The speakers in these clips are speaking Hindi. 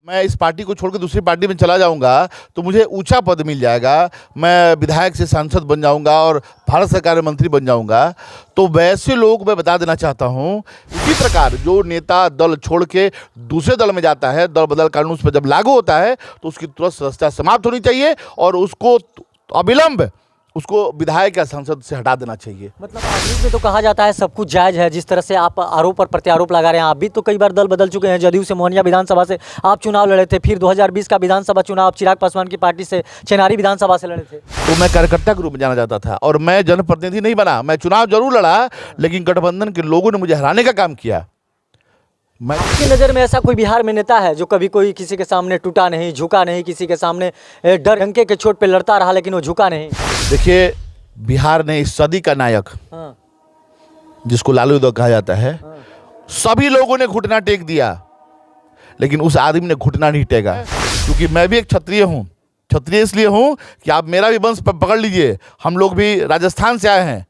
मैं इस पार्टी को छोड़कर दूसरी पार्टी में चला जाऊंगा तो मुझे ऊंचा पद मिल जाएगा, मैं विधायक से सांसद बन जाऊंगा और भारत सरकार में मंत्री बन जाऊंगा। तो वैसे लोग मैं बता देना चाहता हूं, इसी प्रकार जो नेता दल छोड़ के दूसरे दल में जाता है, दल बदल कानून उस पर जब लागू होता है तो उसकी तुरंत सदस्यता समाप्त होनी चाहिए और उसको अविलंब उसको विधायक या सांसद से हटा देना चाहिए। मतलब राजनीति में तो कहा जाता है सब कुछ जायज़ है। जिस तरह से आप आरोप पर प्रत्यारोप लगा रहे हैं, आप भी तो कई बार दल बदल चुके हैं। जदयू से मोहनिया विधानसभा से आप चुनाव लड़े थे, फिर 2020 का विधानसभा चुनाव चिराग पासवान की पार्टी से चेनारी विधानसभा से लड़े थे। तो मैं कार्यकर्ता के रूप में जाना जाता था और मैं जनप्रतिनिधि नहीं बना। मैं चुनाव जरूर लड़ा, लेकिन गठबंधन के लोगों ने मुझे हराने का काम किया। आपकी नज़र में ऐसा कोई बिहार में नेता है जो कभी कोई किसी के सामने टूटा नहीं, झुका नहीं, किसी के सामने डर डंके के चोट पे लड़ता रहा लेकिन वो झुका नहीं? देखिए, बिहार ने इस सदी का नायक, जिसको लालू यादव कहा जाता है, सभी लोगों ने घुटना टेक दिया, लेकिन उस आदमी ने घुटना नहीं टेका। क्योंकि मैं भी एक क्षत्रिय हूँ। क्षत्रिय इसलिए हूँ कि आप मेरा भी वंश पकड़ लीजिए। हम लोग भी राजस्थान से आए हैं।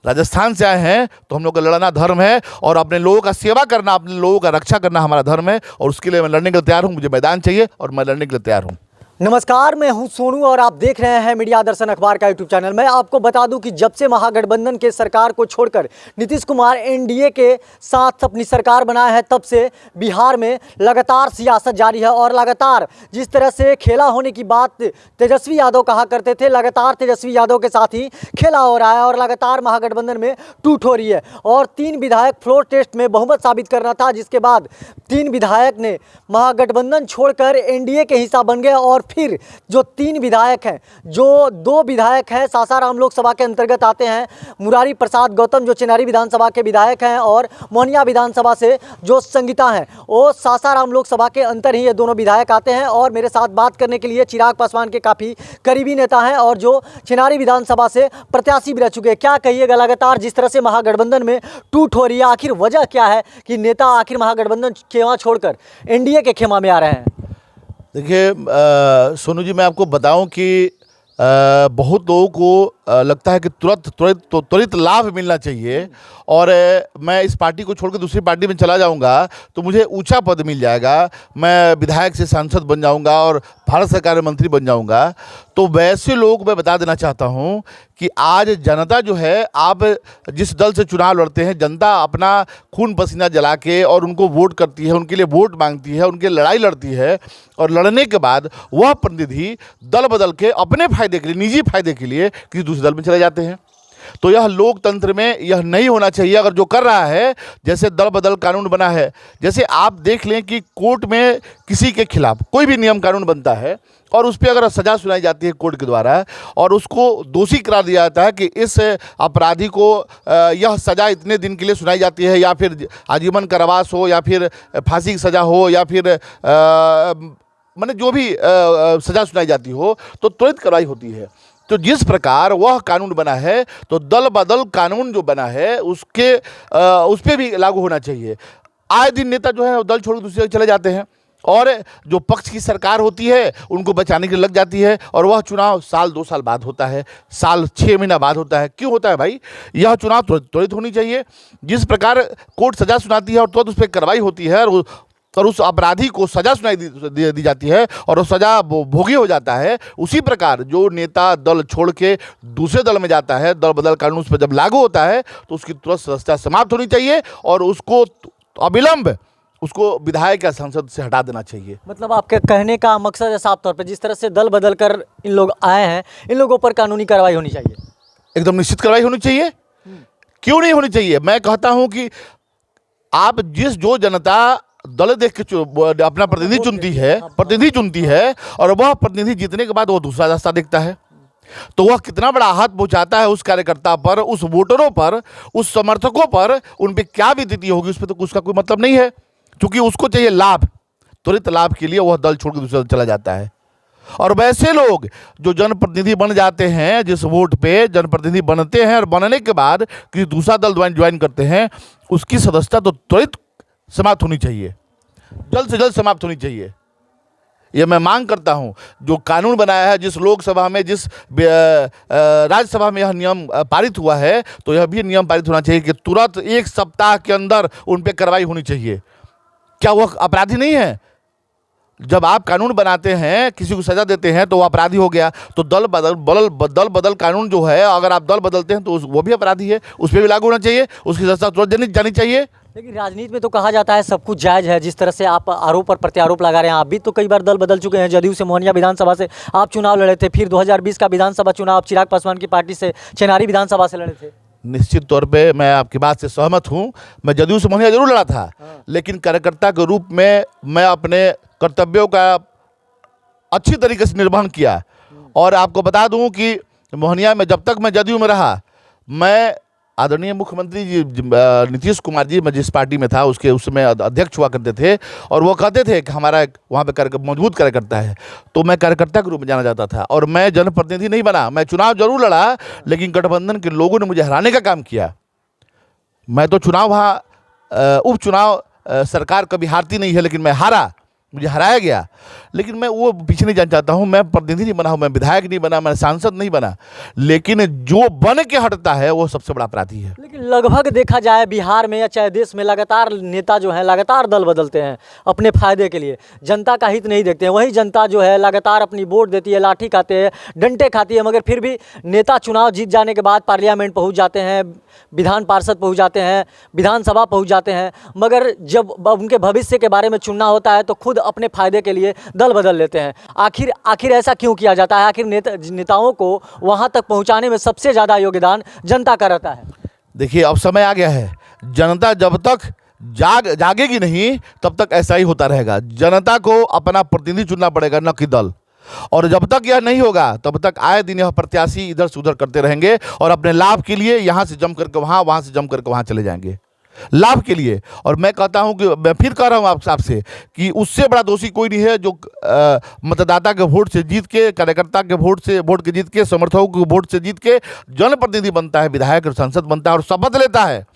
राजस्थान से आए हैं तो हम लोग का लड़ना धर्म है और अपने लोगों का सेवा करना, अपने लोगों का रक्षा करना हमारा धर्म है और उसके लिए मैं लड़ने के लिए तैयार हूँ। मुझे मैदान चाहिए और मैं लड़ने के लिए तैयार हूँ। नमस्कार, मैं हूं सोनू और आप देख रहे हैं मीडिया दर्शन अखबार का यूट्यूब चैनल। मैं आपको बता दूं कि जब से महागठबंधन के सरकार को छोड़कर नीतीश कुमार एनडीए के साथ अपनी सरकार बनाया है, तब से बिहार में लगातार सियासत जारी है और लगातार जिस तरह से खेला होने की बात तेजस्वी यादव कहा करते थे, लगातार तेजस्वी यादव के साथ ही खेला हो रहा है और लगातार महागठबंधन में टूट हो रही है। और 3 विधायक फ्लोर टेस्ट में बहुमत साबित करना था, जिसके बाद 3 विधायक ने महागठबंधन छोड़कर एनडीए के हिस्सा बन गए और फिर जो 3 विधायक हैं, जो 2 विधायक हैं सासाराम लोकसभा के अंतर्गत आते हैं, मुरारी प्रसाद गौतम जो चेनारी विधानसभा के विधायक हैं और मोहनिया विधानसभा से जो संगीता हैं, वो सासाराम लोकसभा के अंतर ही ये दोनों विधायक आते हैं। और मेरे साथ बात करने के लिए चिराग पासवान के काफ़ी करीबी नेता हैं और जो चेनारी विधानसभा से प्रत्याशी भी रह चुके हैं। क्या कहिएगा, लगातार जिस तरह से महागठबंधन में टूट हो रही है, आखिर वजह क्या है कि नेता आखिर महागठबंधन खेमा छोड़कर एनडीए के खेमा में आ रहे हैं? देखिए सोनू जी, मैं आपको बताऊं कि बहुत लोगों को लगता है कि त्वरित लाभ मिलना चाहिए और मैं इस पार्टी को छोड़कर दूसरी पार्टी में चला जाऊंगा तो मुझे ऊंचा पद मिल जाएगा, मैं विधायक से सांसद बन जाऊंगा और भारत सरकार में मंत्री बन जाऊंगा। तो वैसे लोग मैं बता देना चाहता हूं कि आज जनता जो है, आप जिस दल से चुनाव लड़ते हैं, जनता अपना खून पसीना जला के और उनको वोट करती है, उनके लिए वोट मांगती है, उनके लड़ाई लड़ती है और लड़ने के बाद वह प्रतिनिधि दल बदल के अपने फायदे के लिए, निजी फायदे के लिए किसी दूसरे दल में चले जाते हैं। तो यह लोकतंत्र में यह नहीं होना चाहिए। अगर जो कर रहा है, जैसे दल बदल कानून बना है, जैसे आप देख लें कि कोर्ट में किसी के खिलाफ कोई भी नियम कानून बनता है और उस पर अगर सज़ा सुनाई जाती है कोर्ट के द्वारा और उसको दोषी करार दिया जाता है कि इस अपराधी को यह सज़ा इतने दिन के लिए सुनाई जाती है, या फिर आजीवन कारावास हो, या फिर फांसी की सज़ा हो, या फिर माने जो भी सज़ा सुनाई जाती हो, तो त्वरित कार्रवाई होती है। तो जिस प्रकार वह कानून बना है, तो दल बदल कानून जो बना है उसके उस पर भी लागू होना चाहिए। आए दिन नेता जो है दल छोड़ दूसरे चले जाते हैं और जो पक्ष की सरकार होती है उनको बचाने के लिए लग जाती है और वह चुनाव साल 2 साल बाद होता है, साल 6 महीना बाद होता है। क्यों होता है भाई? यह चुनाव त्वरित होनी चाहिए। जिस प्रकार कोर्ट सज़ा सुनाती है और तुरंत उस पर कार्रवाई होती है और उस अपराधी को सज़ा सुनाई दी जाती है और वो सज़ा भोगी हो जाता है, उसी प्रकार जो नेता दल छोड़ के दूसरे दल में जाता है, दल बदल कानून उस पर जब लागू होता है तो उसकी तुरंत सदस्यता समाप्त होनी चाहिए और उसको अविलंब उसको विधायक या सांसद से हटा देना चाहिए। मतलब आपके कहने का मकसद है साफ तौर पे, जिस तरह से दल बदल कर इन लोग आए हैं, इन लोगों पर कानूनी कार्रवाई होनी चाहिए? एकदम निश्चित कार्रवाई होनी चाहिए। क्यों नहीं होनी चाहिए? मैं कहता हूं कि आप जो जनता दल देख के अपना प्रतिनिधि चुनती है और वह प्रतिनिधि जीतने के बाद वो दूसरा रास्ता देखता है, तो वह कितना बड़ा हाथ पहुंचाता है उस कार्यकर्ता पर, उस वोटरों पर, उस समर्थकों पर, उन पर क्या बीतती होगी उस पर तो उसका कोई मतलब नहीं है। क्योंकि उसको चाहिए लाभ, त्वरित लाभ के लिए वह दल छोड़कर दूसरे दल चला जाता है। और वैसे लोग जो जनप्रतिनिधि बन जाते हैं, जिस वोट पे जनप्रतिनिधि बनते हैं और बनने के बाद किसी दूसरा दल ज्वाइन करते हैं, उसकी सदस्यता तो त्वरित समाप्त होनी चाहिए, जल्द से जल्द समाप्त होनी चाहिए। ये मैं मांग करता हूं। जो कानून बनाया है, जिस लोकसभा में, जिस राज्यसभा में यह नियम पारित हुआ है, तो यह भी नियम पारित होना चाहिए कि तुरंत 1 सप्ताह के अंदर उन पर कार्रवाई होनी चाहिए। क्या वह अपराधी नहीं है? जब आप कानून बनाते हैं, किसी को सजा देते हैं तो वो अपराधी हो गया। तो दल बदल कानून जो है, अगर आप दल बदलते हैं तो वो भी अपराधी है, उस पर भी लागू होना चाहिए, उसकी सजा तुरंत जानी चाहिए। लेकिन राजनीति में तो कहा जाता है सब कुछ जायज़ है। जिस तरह से आप आरोप पर प्रत्यारोप लगा रहे हैं, आप भी तो कई बार दल बदल चुके हैं। जदयू से मोहनिया विधानसभा से आप चुनाव लड़े थे, फिर 2020 का विधानसभा चुनाव चिराग पासवान की पार्टी से चेनारी विधानसभा से लड़े थे। निश्चित तौर पे मैं आपकी बात से सहमत हूँ। मैं जदयू से मोहनिया जरूर लड़ा था, लेकिन कार्यकर्ता के रूप में मैं अपने कर्तव्यों का अच्छी तरीके से निर्वहन किया। और आपको बता दूं कि मोहनिया में जब तक मैं जदयू में रहा, मैं आदरणीय मुख्यमंत्री जी नीतीश कुमार जी, मैं जिस पार्टी में था उसके उसमें अध्यक्ष हुआ करते थे, और वो कहते थे कि हमारा एक वहाँ पे मजबूत कार्यकर्ता है। तो मैं कार्यकर्ता के रूप में जाना जाता था, और मैं जनप्रतिनिधि नहीं बना। मैं चुनाव जरूर लड़ा, लेकिन गठबंधन के लोगों ने मुझे हराने का काम किया। मैं तो चुनाव वहाँ उपचुनाव सरकार कभी हारती नहीं है, लेकिन मैं हारा, मुझे हराया गया। लेकिन मैं वो पीछे नहीं जाना चाहता हूँ। मैं प्रतिनिधि नहीं बना हूँ, मैं विधायक नहीं बना, मैं सांसद नहीं बना, लेकिन जो बन के हटता है वो सबसे बड़ा अपराधी है। लेकिन लगभग देखा जाए बिहार में या चाहे देश में लगातार नेता जो है लगातार दल बदलते हैं अपने फायदे के लिए, जनता का हित नहीं देखते हैं। वही जनता जो है लगातार अपनी वोट देती है, लाठी खाते हैं, डंडे खाती है, मगर फिर भी नेता चुनाव जीत जाने के बाद पार्लियामेंट पहुँच जाते हैं, विधान पार्षद पहुँच जाते हैं, विधानसभा पहुँच जाते हैं, मगर जब उनके भविष्य के बारे में चुनना होता है तो खुद अपने फायदे के लिए दल बदल लेते हैं। आखिर ऐसा क्यों किया जाता है? आखिर नेताओं को वहां तक पहुंचाने में सबसे ज़्यादा योगदान जनता का रहता है। देखिए, अब समय आ गया है। जनता जब तक जागेगी नहीं, तब तक ऐसा ही होता रहेगा। जनता को अपना प्रतिनिधि चुनना पड़ेगा, न कि दल। और जब तक यह नहीं होगा, तब तक आए दिन यह प्रत्याशी इधर से उधर करते रहेंगे, और अपने लाभ के लिए यहाँ से जम करके वहाँ, वहाँ से जम करके वहाँ चले जाएंगे, लाभ के लिए। और मैं कहता हूं कि मैं फिर कह रहा हूं आपसे कि उससे बड़ा दोषी कोई नहीं है जो मतदाता के वोट से जीत के, कार्यकर्ता के वोट के जीत के, समर्थकों के वोट से जीत के जनप्रतिनिधि बनता है, विधायक और सांसद बनता है, और शपथ लेता है।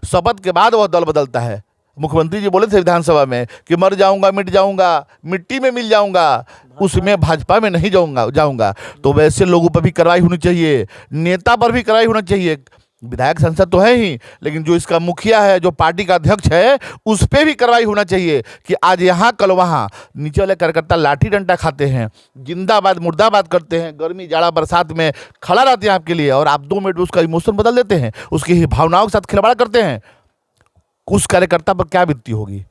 शपथ के बाद वह दल बदलता है। मुख्यमंत्री जी बोले थे विधानसभा में कि मर जाऊंगा, मिट जाऊंगा, मिट्टी में मिल जाऊंगा, उसमें भाजपा में नहीं जाऊंगा। तो वैसे लोगों पर भी कार्रवाई होनी चाहिए, नेता पर भी कार्रवाई होनी चाहिए। विधायक सांसद तो है ही, लेकिन जो इसका मुखिया है, जो पार्टी का अध्यक्ष है, उस पर भी कार्रवाई होना चाहिए कि आज यहाँ कल वहाँ। नीचे वाले कार्यकर्ता लाठी डंडा खाते हैं, जिंदाबाद मुर्दाबाद करते हैं, गर्मी जाड़ा बरसात में खड़ा रहते हैं आपके लिए, और आप 2 मिनट में उसका इमोशन बदल देते हैं, उसकी भावनाओं के साथ खिलवाड़ करते हैं। उस कार्यकर्ता पर क्या बीतती होगी?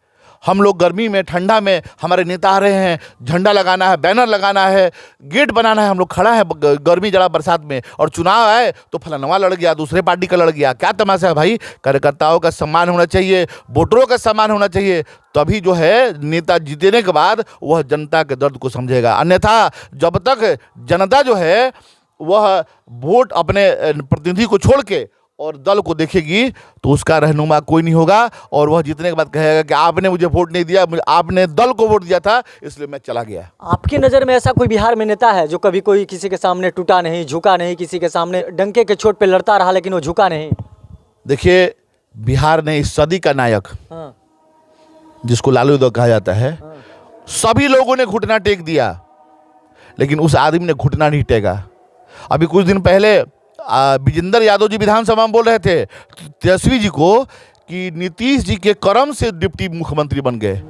हम लोग गर्मी में, ठंडा में, हमारे नेता आ रहे हैं, झंडा लगाना है, बैनर लगाना है, गेट बनाना है, हम लोग खड़ा है गर्मी जाड़ा बरसात में, और चुनाव आए तो फलानवा लड़ गया, दूसरे पार्टी का लड़ गया। क्या तमाशा है भाई? कार्यकर्ताओं का सम्मान होना चाहिए, वोटरों का सम्मान होना चाहिए, तभी जो है नेता जीतने के बाद वह जनता के दर्द को समझेगा। अन्यथा जब तक जनता जो है वह वोट अपने प्रतिनिधि को छोड़ के और दल को देखेगी, तो उसका रहनुमा कोई नहीं होगा, और वह जीतने के बाद कहेगा कि आपने मुझे वोट नहीं दिया, आपने दल को वोट दिया था, इसलिए मैं चला गया। आपकी नज़र में ऐसा कोई बिहार में नेता है जो कभी कोई किसी के सामने टूटा नहीं, झुका नहीं, किसी के सामने डंके के चोट पे लड़ता रहा लेकिन वो झुका नहीं? देखिए, बिहार ने इस सदी का नायक, जिसको लालू यादव कहा जाता है, सभी लोगों ने घुटना टेक दिया, लेकिन उस आदमी ने घुटना नहीं टेका। अभी कुछ दिन पहले विजेंद्र यादव जी विधानसभा में बोल रहे थे तेजस्वी जी को कि नीतीश जी के कर्म से डिप्टी मुख्यमंत्री बन गए।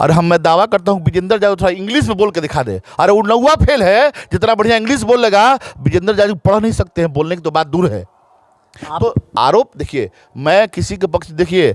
और मैं दावा करता हूं विजेंद्र यादव थोड़ा इंग्लिश में बोल के दिखा दे। अरे वो नौवा फेल है, जितना बढ़िया इंग्लिश बोल लेगा। विजेंद्र यादव पढ़ नहीं सकते हैं, बोलने की तो बात दूर है। तो आरोप देखिए, मैं किसी के पक्ष, देखिए,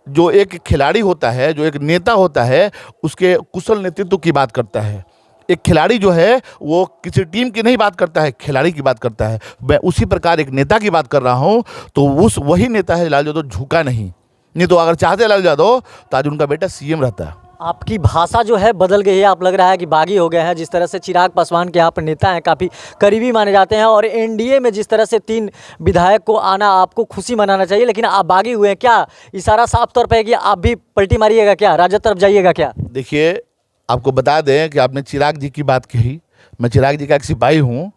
जो एक खिलाड़ी होता है, जो एक नेता होता है, उसके कुशल नेतृत्व की बात करता है। एक खिलाड़ी जो है वो किसी टीम की नहीं बात करता है, खिलाड़ी की बात करता है। मैं उसी प्रकार एक नेता की बात कर रहा हूं। तो वही नेता है लालू यादव, झुका नहीं तो अगर चाहते लालू यादव तो आज उनका बेटा सीएम रहता। आपकी भाषा जो है बदल गई है, आप लग रहा है कि बागी हो गए हैं। जिस तरह से चिराग पासवान के यहाँ पर नेता हैं, काफ़ी करीबी माने जाते हैं, और एनडीए में जिस तरह से 3 विधायक को आना आपको खुशी मनाना चाहिए, लेकिन आप बागी हुए हैं। क्या इशारा साफ तौर पर है कि आप भी पलटी मारिएगा क्या, राजद तरफ जाइएगा क्या? देखिए, आपको बता दें कि आपने चिराग जी की बात कही, मैं चिराग जी का एक सिपाही हूँ,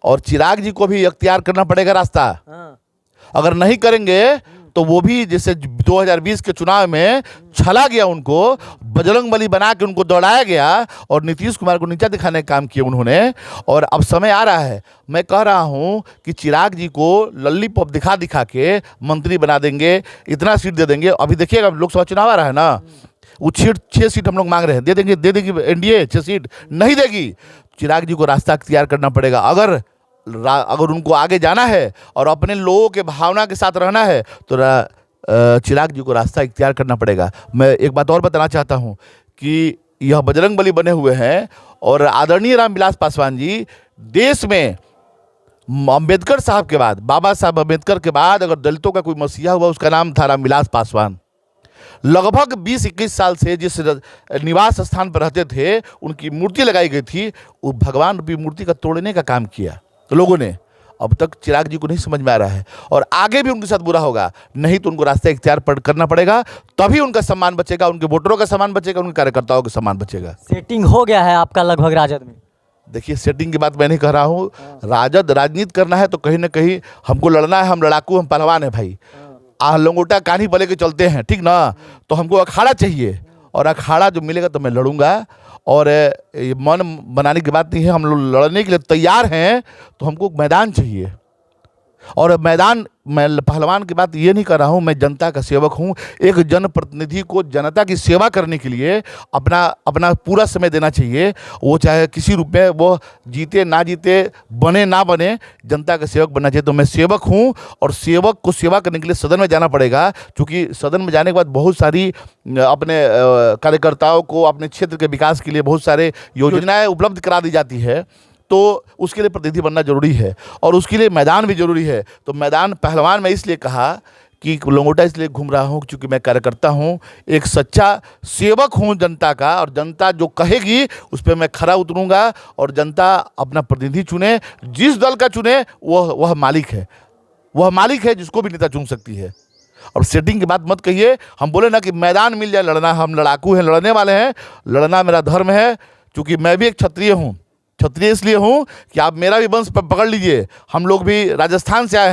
और चिराग जी को भी अख्तियार करना पड़ेगा रास्ता। अगर नहीं करेंगे तो वो भी जैसे 2020 के चुनाव में छला गया, उनको बजरंगबली बना के उनको दौड़ाया गया, और नीतीश कुमार को नीचा दिखाने का काम किया उन्होंने। और अब समय आ रहा है, मैं कह रहा हूँ कि चिराग जी को लॉलीपॉप दिखा दिखा के मंत्री बना देंगे, इतना सीट दे देंगे। अभी देखिएगा, लोकसभा चुनाव आ रहा है ना, वो 6 सीट हम लोग मांग रहे हैं, दे देगी एनडीए 6 सीट? नहीं देगी। चिराग जी को रास्ता अख्तियार करना पड़ेगा। अगर उनको आगे जाना है और अपने लोगों के भावना के साथ रहना है तो चिराग जी को रास्ता इख्तियार करना पड़ेगा। मैं एक बात और बताना चाहता हूँ कि यह बजरंगबली बने हुए हैं और आदरणीय रामविलास पासवान जी देश में अंबेडकर साहब के बाद, बाबा साहब अंबेडकर के बाद अगर दलितों का कोई मसीहा हुआ उसका नाम था रामविलास पासवान। लगभग 20-21 साल से जिस निवास स्थान पर रहते थे उनकी मूर्ति लगाई गई थी, वो भगवान रूपी मूर्ति का तोड़ने का काम किया तो लोगों ने। अब तक चिराग जी को नहीं समझ में आ रहा है और आगे भी उनके साथ बुरा होगा। नहीं तो उनको रास्ता इख्तियार करना पड़ेगा, तभी उनका सम्मान बचेगा, उनके वोटरों का सम्मान बचेगा, उनके कार्यकर्ताओं का सम्मान बचेगा। सेटिंग हो गया है आपका लगभग राजद में? देखिए, सेटिंग की बात मैं नहीं कह रहा हूँ। राजद राजनीति करना है तो कहीं ना कहीं हमको लड़ना है। हम लड़ाकू, हम पहलवान है भाई। लंगोटा कान्ही बले के चलते हैं, ठीक ना? तो हमको अखाड़ा चाहिए और अखाड़ा जो मिलेगा तो मैं लड़ूंगा। और ये मन बनाने की बात नहीं है, हम लोग लड़ने के लिए तैयार हैं। तो हमको मैदान चाहिए और मैदान, मैं पहलवान की बात ये नहीं कर रहा हूँ, मैं जनता का सेवक हूँ। एक जनप्रतिनिधि को जनता की सेवा करने के लिए अपना पूरा समय देना चाहिए। वो चाहे किसी रूप में वो जीते ना जीते, बने ना बने, जनता का सेवक बनना चाहिए। तो मैं सेवक हूँ और सेवक को सेवा करने के लिए सदन में जाना पड़ेगा, क्योंकि सदन में जाने के बाद बहुत सारी अपने कार्यकर्ताओं को अपने क्षेत्र के विकास के लिए बहुत सारे योजनाएँ उपलब्ध करा दी जाती है। तो उसके लिए प्रतिनिधि बनना जरूरी है और उसके लिए मैदान भी जरूरी है। तो मैदान पहलवान मैं इसलिए कहा कि लंगोटा इसलिए घूम रहा हूँ क्योंकि मैं कार्यकर्ता हूँ, एक सच्चा सेवक हूँ जनता का, और जनता जो कहेगी उस पर मैं खरा उतरूँगा और जनता अपना प्रतिनिधि चुने, जिस दल का चुने वह मालिक है। वह मालिक है जिसको भी नेता चुन सकती है। और सेटिंग की बात मत कहिए। हम बोले ना कि मैदान मिल जाए लड़ना, हम लड़ाकू हैं, लड़ने वाले हैं। लड़ना मेरा धर्म है, क्योंकि मैं भी एक क्षत्रिय हूँ। क्षत्रिय इसलिए हूँ कि आप मेरा भी वंश पकड़ लीजिए। हम लोग भी राजस्थान से आए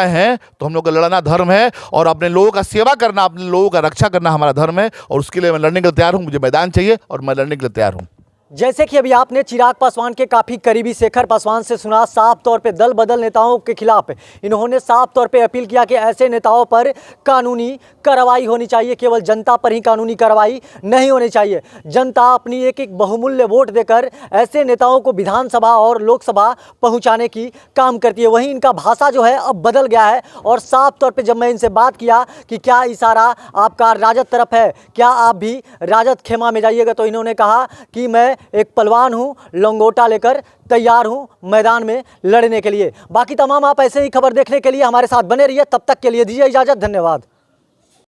हैं, तो हम लोग का लड़ना धर्म है और अपने लोगों का सेवा करना, अपने लोगों का रक्षा करना हमारा धर्म है। और उसके लिए मैं लड़ने के लिए तैयार हूँ। मुझे मैदान चाहिए और मैं लड़ने के लिए तैयार हूँ। जैसे कि अभी आपने चिराग पासवान के काफ़ी करीबी शेखर पासवान से सुना, साफ तौर पे दल बदल नेताओं के खिलाफ इन्होंने साफ तौर पे अपील किया कि ऐसे नेताओं पर कानूनी कार्रवाई होनी चाहिए, केवल जनता पर ही कानूनी कार्रवाई नहीं होनी चाहिए। जनता अपनी एक एक बहुमूल्य वोट देकर ऐसे नेताओं को विधानसभा और लोकसभा पहुँचाने की काम करती है। वहीं इनका भाषा जो है अब बदल गया है और साफ तौर पर जब मैं इनसे बात किया कि क्या इशारा आपका राजद तरफ है, क्या आप भी राजद खेमा में जाइएगा, तो इन्होंने कहा कि मैं एक पहलवान हूं, लंगोटा लेकर तैयार हूं मैदान में लड़ने के लिए। बाकी तमाम आप ऐसे ही खबर देखने के लिए हमारे साथ बने रहिए। तब तक के लिए दीजिए इजाजत, धन्यवाद।